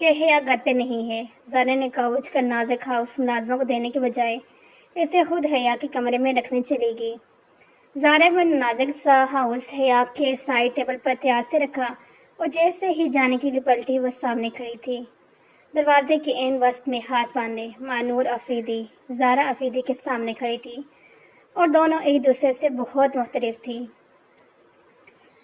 کہ حیا گھر پہ نہیں ہے۔ زارا نے کاؤچ کا نازک ہاؤس ملازمہ کو دینے کے بجائے اسے خود حیا کے کمرے میں رکھنے چلی گئی۔ زارا وہ نازک سا ہاؤس حیا کے سائڈ ٹیبل پر احتیاط سے رکھا اور جیسے ہی جانے کے لیے پلٹی وہ سامنے کھڑی تھی، دروازے کے عین وسط میں ہاتھ باندھے مانور افریدی زارا افریدی کے سامنے کھڑی تھی، اور دونوں ایک دوسرے سے بہت مختلف تھی۔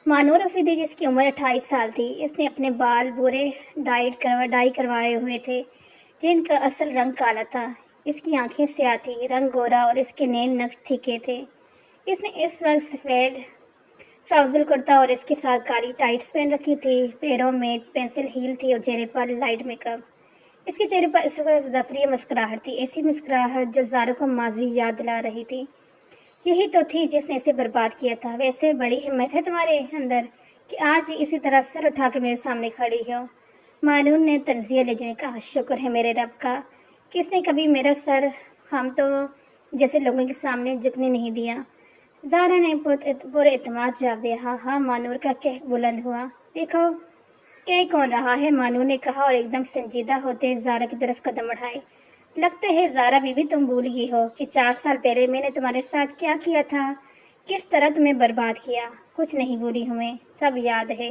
مانور افریدی، جس کی عمر 28 سال تھی، اس نے اپنے بال بورے ڈائی کروائے ہوئے تھے جن کا اصل رنگ کالا تھا۔ اس کی آنکھیں سیاہ تھی، رنگ گورا اور اس کے نیم نقش تھکے تھے۔ اس نے اس وقت سفید ٹراؤزر کرتا اور اس کے ساتھ کالی ٹائٹس پہن رکھی تھی، پیروں میں پینسل ہیل تھی اور چہرے پر لائٹ میک اپ۔ اس کے چہرے پر اس وقت زفری مسکراہٹ تھی، ایسی مسکراہٹ جو زارا کو ماضی یاد دلا رہی تھی۔ یہی تو تھی جس نے اسے برباد کیا تھا۔ ویسے بڑی ہمت ہے تمہارے اندر کہ آج بھی اسی طرح سر اٹھا کے میرے سامنے کھڑی ہو۔ مانون نے تنزیہ لہجے میں کہا، شکر ہے میرے رب کا کہ اس نے کبھی میرا سر خامتوں جیسے لوگوں کے سامنے جھکنے نہیں دیا۔ زارا نے پورے اعتماد جواب دیا، ہاں ہاں۔ مانور کا کہہ بلند ہوا۔ دیکھو کہہ کون رہا ہے، مانور نے کہا اور ایک دم سنجیدہ ہوتے زارا کی طرف قدم بڑھائے۔ لگتا ہے زارا بی بی تم بھول گئی ہو کہ 4 سال پہلے میں نے تمہارے ساتھ کیا کیا تھا، کس طرح تمہیں برباد کیا۔ کچھ نہیں بھولی ہوں میں، سب یاد ہے۔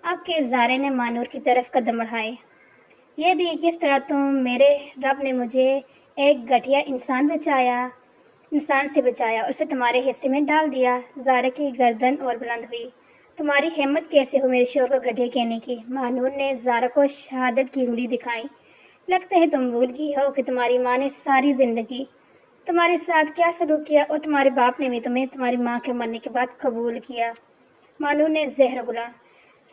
اب کہ زارا نے مانور کی طرف قدم بڑھائے، یہ بھی کس طرح میرے رب نے مجھے ایک گٹھیا انسان سے بچایا اور اسے تمہارے حصے میں ڈال دیا۔ زارا کی گردن اور بلند ہوئی۔ تمہاری ہمت کیسے ہو میرے شوہر کو گٹھیا کہنے کی؟ مانور نے زارا کو شہادت کی انگلی دکھائی۔ لگتا ہے تم بھول گئی ہو کہ تمہاری ماں نے ساری زندگی تمہارے ساتھ کیا سلوک کیا، اور تمہارے باپ نے بھی تمہیں تمہاری ماں کے مرنے کے بعد قبول کیا۔ مانور نے زہر اگلا۔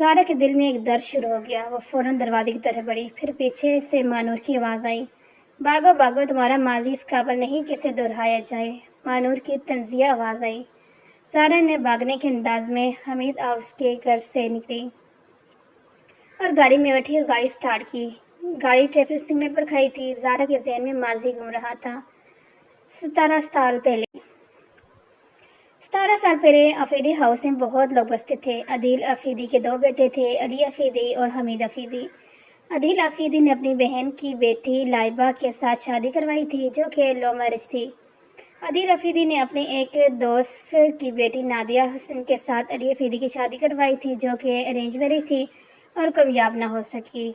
زارا کے دل میں ایک درد شروع ہو گیا۔ وہ فوراً دروازے کی طرف بڑھی، پھر پیچھے سے مانور کی آواز آئی، بھاگو بھاگو، تمہارا ماضی اس قابل نہیں کہ اسے دہرایا جائے۔ مانور کی طنزیہ آواز آئی۔ زارا نے بھاگنے کے انداز میں حمید ہاؤس کے گھر سے نکلی اور گاڑی میں بیٹھی اور گاڑی سٹارٹ کی۔ گاڑی ٹریفک سگنل پر کھڑی تھی۔ زارا کے ذہن میں ماضی گھوم رہا تھا۔ 17 سال پہلے افریدی ہاؤس میں بہت لوگ بستے تھے۔ عدیل افریدی کے 2 بیٹے تھے، علی افریدی اور حمید افریدی۔ عدیل افریدی نے اپنی بہن کی بیٹی لائبہ کے ساتھ شادی کروائی تھی، جو کہ لو میرج تھی۔ عدیل افریدی نے اپنے ایک دوست کی بیٹی نادیہ حسن کے ساتھ علی افریدی کی شادی کروائی تھی، جو کہ ارینج میرج تھی اور کامیاب نہ ہو سکی۔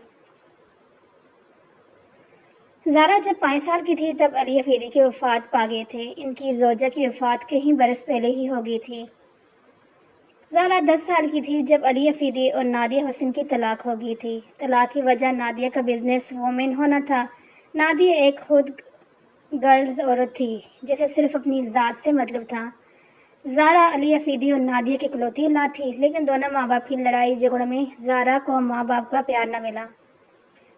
زارا جب 5 سال کی تھی تب علی افریدی کی وفات پا گئے تھے۔ ان کی زوجہ کی وفات کئی برس پہلے ہی ہو گئی تھی۔ زارا 10 سال کی تھی جب علی افریدی اور نادیہ حسن کی طلاق ہو گئی تھی۔ طلاق کی وجہ نادیہ کا بزنس وومن ہونا تھا۔ نادیہ ایک خود غرض عورت تھی جسے صرف اپنی ذات سے مطلب تھا۔ زارا علی افریدی اور نادیہ کی اکلوتی اولاد تھی، لیکن دونوں ماں باپ کی لڑائی جھگڑوں میں زارا کو ماں باپ کا پیار نہ ملا۔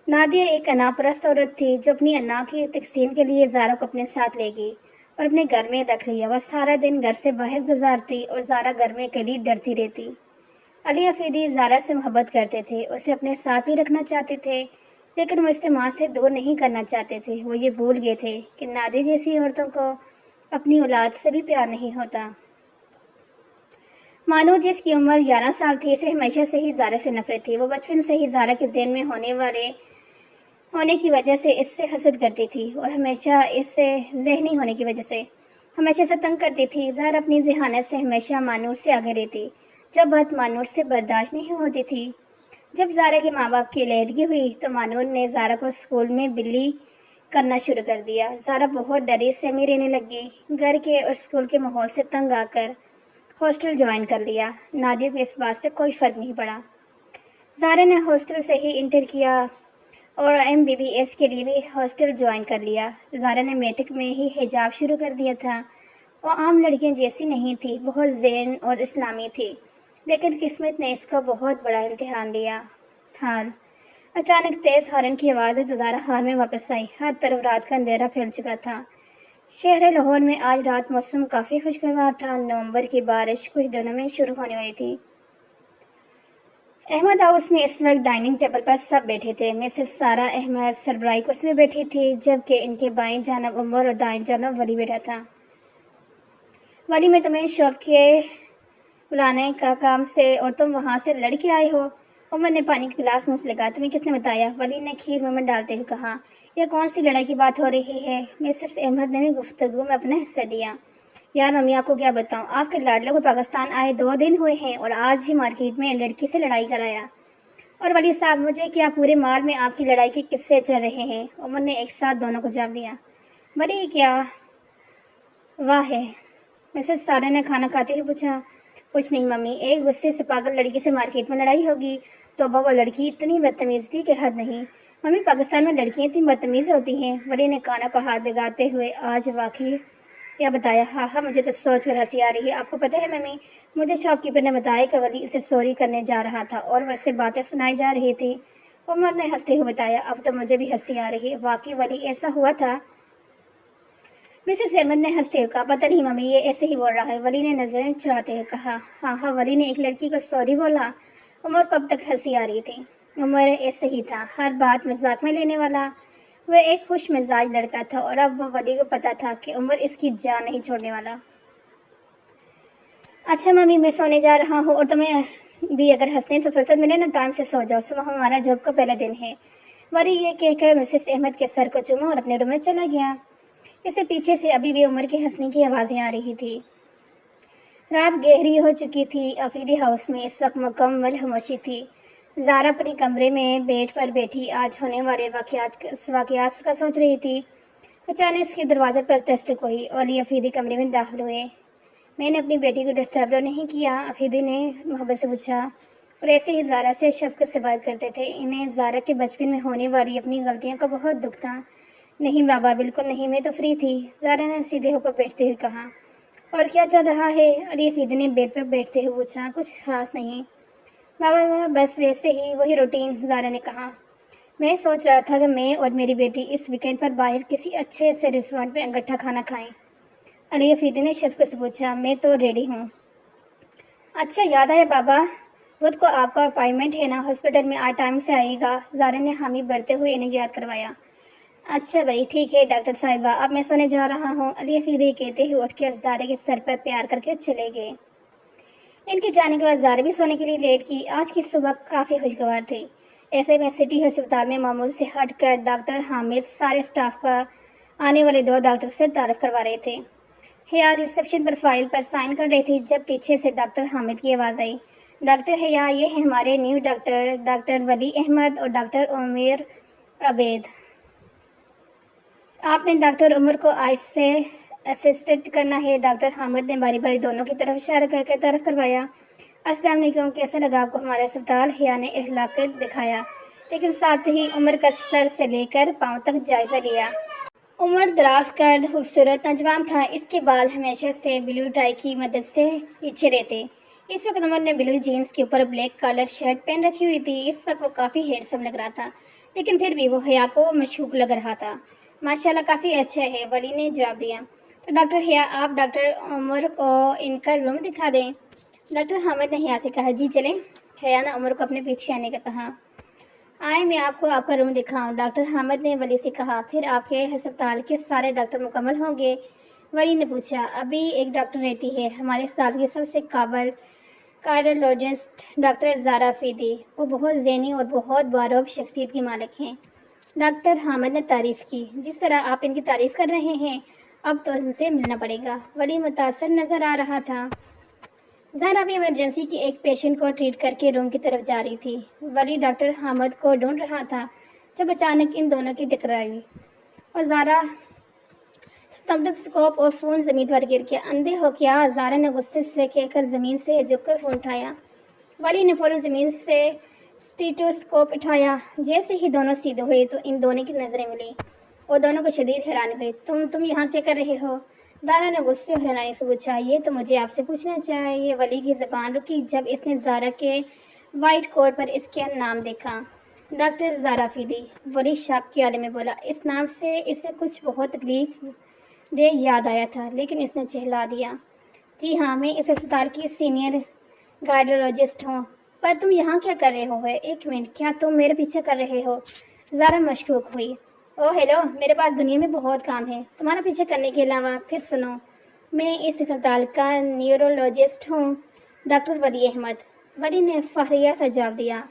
نادیہ ایک انا پرست عورت تھی جو اپنی انا کی تسکین کے لیے زارا کو اپنے ساتھ لے گئی اور اپنے گھر میں رکھ لیا۔ وہ سارا دن گھر سے باہر گزارتی اور زارا گھر میں اکیلی ڈرتی رہتی۔ علی افریدی زارا سے محبت کرتے تھے، اسے اپنے ساتھ بھی رکھنا چاہتے تھے، لیکن وہ اسے ماں سے دور نہیں کرنا چاہتے تھے۔ وہ یہ بھول گئے تھے کہ نادیہ جیسی عورتوں کو اپنی اولاد سے بھی پیار نہیں ہوتا۔ مانو، جس کی عمر 11 سال تھی، اسے ہمیشہ سے ہی زارا سے نفرت تھی۔ وہ بچپن سے ہی زارا کے ذہن میں ہونے کی وجہ سے اس سے حسد کرتی تھی اور ہمیشہ اس سے ذہنی ہونے کی وجہ سے ہمیشہ سے تنگ کرتی تھی۔ زارا اپنی ذہانت سے ہمیشہ مانور سے آگے رہتی، جو بات مانور سے برداشت نہیں ہوتی تھی۔ جب زارا کے ماں باپ کی علیحدگی ہوئی تو مانور نے زارا کو اسکول میں بلی کرنا شروع کر دیا۔ زارا بہت ڈری سہمی رہنے لگی، گھر کے اور اسکول کے ماحول سے تنگ آ کر ہاسٹل جوائن کر لیا۔ نادیہ کو اس بات سے کوئی فرق نہیں پڑا۔ زارا نے ہاسٹل سے ہی انٹر کیا اور MBBS کے لیے بھی ہاسٹل جوائن کر لیا۔ زارا نے میٹرک میں ہی حجاب شروع کر دیا تھا۔ وہ عام لڑکیوں جیسی نہیں تھی، بہت ذہین اور اسلامی تھی، لیکن قسمت نے اس کو بہت بڑا امتحان لیا تھا۔ اچانک تیز ہارن کی آواز میں زارا ہال میں واپس آئی۔ ہر طرف رات کا اندھیرا پھیل چکا تھا۔ شہر لاہور میں آج رات موسم کافی خوشگوار تھا۔ نومبر کی بارش کچھ دنوں میں شروع ہونے والی تھی۔ احمد ہاؤس میں اس وقت ڈائننگ ٹیبل پر سب بیٹھے تھے۔ مسز سارا احمد سربراہی کرسی میں بیٹھی تھی، جبکہ ان کے بائیں جانب عمر اور دائیں جانب ولی بیٹھا تھا۔ ولی، میں تمہیں شاپ کے بلانے کا کام سے اور تم وہاں سے لڑ کے آئے ہو عمر نے پانی کا گلاس منہ سے لگا. تمہیں کس نے بتایا؟ ولی نے کھیر منہ میں ڈالتے ہوئے کہا. یہ کون سی لڑائی کی بات ہو رہی ہے؟ مسز احمد نے بھی گفتگو میں اپنا حصہ دیا. یار ممی آپ کو کیا بتاؤں، آپ کے لاڈلے کو پاکستان آئے 2 دن ہوئے ہیں اور آج ہی مارکیٹ میں لڑکی سے لڑائی کرایا. اور ولی صاحب مجھے کیا پورے مال میں آپ کی لڑائی کے قصے چل رہے ہیں؟ عمر نے ایک ساتھ دونوں کو جواب دیا. ولی کیا واہ ہے؟ مسز سارا نے کھانا کھاتے ہوئے پوچھا. کچھ نہیں ممی، ایک غصے سے پاگل لڑکی سے مارکیٹ میں لڑائی ہوگی تو وہ لڑکی اتنی بدتمیز تھی کہ حد نہیں. ممی پاکستان میں لڑکیاں اتنی بدتمیز ہوتی ہیں؟ ولی نے کانا کو ہاتھ دگاتے ہوئے آج واقعی کیا بتایا. ہاں مجھے تو سوچ کر ہنسی آ رہی ہے. آپ کو پتہ ہے ممی، مجھے شاپ کیپر نے بتایا کہ ولی اسے سوری کرنے جا رہا تھا اور وہ اسے باتیں سنائی جا رہی تھی. عمر نے ہنستے ہوئے بتایا. اب تو مجھے بھی ہنسی آ رہی ہے. واقعی ولی ایسا ہوا تھا؟ مسز احمد نے ہنستے ہوئے کہا. پتہ نہیں ممی، یہ ایسے ہی بول رہا ہے. ولی نے نظریں چڑھاتے ہوئے کہا. ہاں ولی نے ایک لڑکی کو سوری بولا. عمر کو اب تک ہنسی آ رہی تھی. عمر ایسے ہی تھا، ہر بات مذاق میں لینے والا. وہ ایک خوش مزاج لڑکا تھا اور اب وہ ولی کو پتا تھا کہ عمر اس کی جان نہیں چھوڑنے والا. اچھا ممی میں سونے جا رہا ہوں، اور تمہیں بھی اگر ہنسنے تو فرصت ملے نا ٹائم سے سو جاؤ، صبح ہمارا جاب کا پہلا دن ہے. ولی یہ کہہ کر مسز احمد کے سر کو چوما اور اپنے روم میں چلا گیا. اسے پیچھے سے ابھی بھی عمر کے ہنسنے کی آوازیں آ رہی تھی. رات گہری ہو چکی تھی. افیدی ہاؤس میں اس وقت مکمل خاموشی تھی. زارا اپنے کمرے میں بیڈ پر بیٹھی آج ہونے والے واقعات کا سوچ رہی تھی. اچانک اس کے دروازے پر دستک ہوئی. ولی افیدی کمرے میں داخل ہوئے. میں نے اپنی بیٹی کو ڈسٹرب تو نہیں کیا؟ افیدی نے محبت سے پوچھا. اور ایسے ہی زارا سے شفقت سے بات کرتے تھے. انہیں زارا کے بچپن میں ہونے والی اپنی غلطیوں کا بہت دکھ تھا. نہیں بابا بالکل نہیں، میں تو فری تھی، زارا نے سیدھے ہو کر بیٹھتے ہوئے کہا. اور کیا چل رہا ہے؟ علی افیدی نے بیڈ پر بیٹھتے ہوئے پوچھا. کچھ خاص نہیں بابا، بس ویسے ہی وہی روٹین، زارا نے کہا. میں سوچ رہا تھا کہ میں اور میری بیٹی اس ویکینڈ پر باہر کسی اچھے سے ریسٹورینٹ میں انگٹھا کھانا کھائیں. علی افیدی نے شفقت سے پوچھا. میں تو ریڈی ہوں. اچھا یاد آیا بابا، بدھ کو آپ کا اپائنٹمنٹ ہے نا ہاسپٹل میں، آج ٹائم سے آئے گا. زارا نے حامی بڑھتے ہوئے انہیں یاد کروایا. اچھا بھائی ٹھیک ہے ڈاکٹر صاحبہ، اب میں سونے جا رہا ہوں. علی افیدی کہتے ہوئے اٹھ کے زارا کے سر پر پیار کر کے چلے گئے. ان کے جانے کے بعد زارا بھی سونے کے لیے لیٹ کی. آج کی صبح کافی خوشگوار تھی. ایسے میں سٹی ہسپتال میں معمول سے ہٹ کر ڈاکٹر حامد سارے اسٹاف کا آنے والے 2 ڈاکٹر سے تعارف کروا رہے تھے. حیا ریسیپشن پر فائل پر سائن کر رہی تھی جب پیچھے سے ڈاکٹر حامد کی آواز آئی. ڈاکٹر حیا، یہ ہیں ہمارے نیو ڈاکٹر، ڈاکٹر ولی احمد اور ڈاکٹر عمر عبید. آپ نے ڈاکٹر عمر کو آج سے اسسٹنٹ کرنا ہے. ڈاکٹر حامد نے باری باری دونوں کی طرف اشارہ کر کے تعارف کروایا. السلام علیکم، کیسا لگا آپ کو ہمارا اسپتال؟ حیا نے اخلاق کر دکھایا، لیکن ساتھ ہی عمر کا سر سے لے کر پاؤں تک جائزہ لیا. عمر دراز قد، خوبصورت نوجوان تھا. اس کے بال ہمیشہ سے بلو ٹائی کی مدد سے پیچھے رہتے. اس وقت عمر نے بلو جینس کے اوپر بلیک کالر شرٹ پہن رکھی ہوئی تھی. اس وقت وہ کافی ہینڈسم لگ رہا تھا، لیکن پھر بھی وہ حیا کو مشکوک لگ رہا تھا. ماشاءاللہ کافی اچھا ہے، ولی نے جواب دیا. تو ڈاکٹر حیا، آپ ڈاکٹر عمر کو ان کا روم دکھا دیں. ڈاکٹر حامد نے حیا سے کہا. جی چلیں. حیا نے عمر کو اپنے پیچھے آنے کا کہا. آئے میں آپ کو آپ کا روم دکھاؤں. ڈاکٹر حامد نے ولی سے کہا. پھر آپ کے ہسپتال کے سارے ڈاکٹر مکمل ہوں گے؟ ولی نے پوچھا. ابھی ایک ڈاکٹر رہتی ہے، ہمارے اسٹاف کی سب سے قابل کارڈیولوجسٹ ڈاکٹر زارا افیدی. وہ بہت ذہنی اور بہت باروب شخصیت کی مالک ہیں. ڈاکٹر حامد نے تعریف کی. جس طرح آپ ان کی تعریف کر رہے ہیں اب تو ان سے ملنا پڑے گا. ولی متاثر نظر آ رہا تھا. زارا بھی ایمرجنسی کی ایک پیشنٹ کو ٹریٹ کر کے روم کی طرف جا رہی تھی. ولی ڈاکٹر حامد کو ڈھونڈ رہا تھا جب اچانک ان دونوں کی ٹکرائی اور زارا اسٹیتھوسکوپ اور فون زمین پر گر گیا. اندھے ہو کیا؟ زارا نے غصے سے کہہ کر زمین سے جھک کر فون اٹھایا. ولی نے فوراً زمین سے اسٹیتھوسکوپ اٹھایا. جیسے ہی دونوں سیدھے ہوئے تو ان دونوں کی نظریں ملی. وہ دونوں کو شدید حیرانی ہوئی. تم یہاں کیا کر رہے ہو؟ زارا نے غصے اور حیرانی سے پوچھا. یہ تو مجھے آپ سے پوچھنا چاہیے. ولی کی زبان رکی جب اس نے زارا کے وائٹ کوٹ پر اس کا نام دیکھا. ڈاکٹر زارا افیدی. ولی شاک کے عالم میں بولا. اس نام سے اسے کچھ بہت تکلیف دہ یاد آیا تھا، لیکن اس نے چہلا دیا. جی ہاں، میں اس اسپتال کی سینئر کارڈیولوجسٹ ہوں. پر تم یہاں کیا کر رہے ہو؟ ایک منٹ، کیا تم میرے پیچھے کر رہے ہو؟ زارا مشکوک ہوئی. اوہ ہیلو، میرے پاس دنیا میں بہت کام ہے تمہارا پیچھے کرنے کے علاوہ. پھر سنو، میں اس اسپتال کا نیورولوجسٹ ہوں، ڈاکٹر ولی احمد. ولی نے فخریہ سے جواب دیا.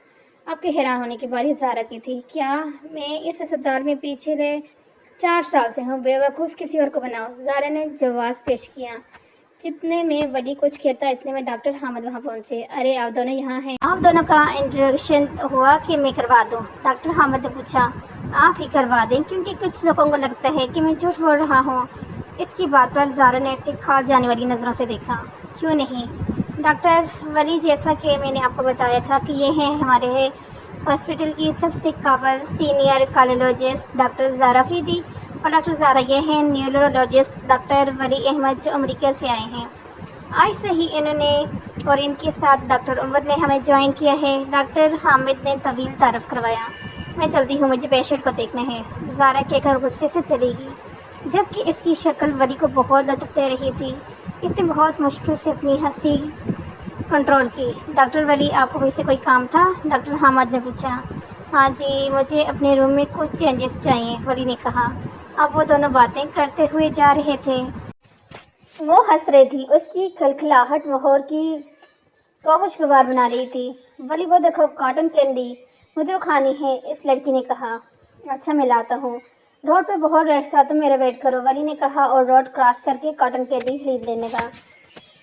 آپ کے حیران ہونے کی باری زارا کی تھی۔ کیا میں اس اسپتال میں پچھلے 4 سال سے ہوں؟ بے وقوف کسی اور کو بناؤ، زارا نے جواز پیش کیا۔ جتنے میں ولی کچھ کہتا اتنے میں ڈاکٹر حامد وہاں پہنچے۔ ارے آپ دونوں یہاں ہیں؟ آپ دونوں کا انٹروڈکشن ہوا کہ میں کروا دوں؟ ڈاکٹر حامد نے پوچھا۔ آپ ہی کروا دیں، کیونکہ کچھ لوگوں کو لگتا ہے کہ میں جھوٹ بول رہا ہوں۔ اس کی بات پر زارا نے اسے کھا جانے والی نظروں سے دیکھا۔ کیوں نہیں ڈاکٹر ولی، جیسا کہ میں نے آپ کو بتایا تھا کہ یہ ہیں ہمارے ہاسپٹل کی سب سے قابل سینئر کارڈیولوجسٹ ڈاکٹر زارا افریدی، اور ڈاکٹر زارا یہ ہیں نیورولوجسٹ ڈاکٹر ولی احمد، جو امریکہ سے آئے ہیں۔ آج سے ہی انہوں نے اور ان کے ساتھ ڈاکٹر عمر نے ہمیں جوائن کیا ہے۔ ڈاکٹر حامد نے طویل تعارف کروایا۔ میں چلتی ہوں، مجھے پیشنٹ کو دیکھنا ہے، زارا کہہ کر غصے سے چلے گی، جبکہ اس کی شکل ولی کو بہت لطف دے رہی تھی۔ اس نے بہت مشکل سے اپنی ہنسی کنٹرول کی۔ ڈاکٹر ولی، آپ کو کوئی سے کوئی کام تھا؟ ڈاکٹر حامد نے پوچھا۔ ہاں جی، مجھے اپنے روم میں کچھ چینجز چاہیے، ولی نے کہا۔ اب وہ دونوں باتیں کرتے ہوئے جا رہے تھے۔ وہ ہنس رہی تھی، اس کی کھلکھلاہٹ ماحول کو خوشگوار بنا رہی تھی۔ ولی، وہ دیکھو کاٹن کینڈی، مجھے وہ کھانی ہے، اس لڑکی نے کہا۔ اچھا، میں لاتا ہوں، روڈ پہ بہت رش تھا، تم میرا ویٹ کرو، ولی نے کہا اور روڈ کراس کر کے کاٹن کینڈی خرید لینے کا۔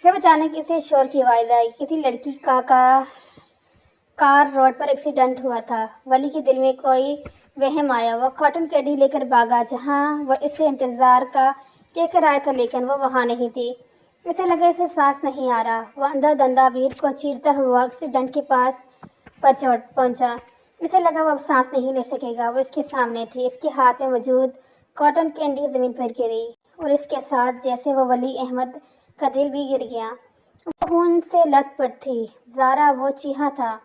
جب اچانک اسے شور کی آواز آئی، کسی لڑکی کا کار روڈ پر ایکسیڈنٹ ہوا تھا۔ ولی کے دل میں کوئی وہم آیا، وہ کاٹن کینڈی لے کر بھاگا جہاں وہ اسے انتظار کا کہہ کر آیا تھا، لیکن وہ وہاں نہیں تھی۔ اسے لگا اسے سانس نہیں آ رہا۔ وہ اندھا دھندہ بھیڑ کو چیرتا ہوا ایکسیڈنٹ کے پاس پہنچا۔ اسے لگا وہ اب سانس نہیں لے سکے گا۔ وہ اس کے سامنے تھی، اس کے ہاتھ میں موجود کاٹن کینڈی زمین پر گری، اور اس کے ساتھ جیسے وہ ولی احمد کا دل بھی گر گیا۔ وہ خون سے لت پت تھی۔ زارا، وہ چیخا تھا۔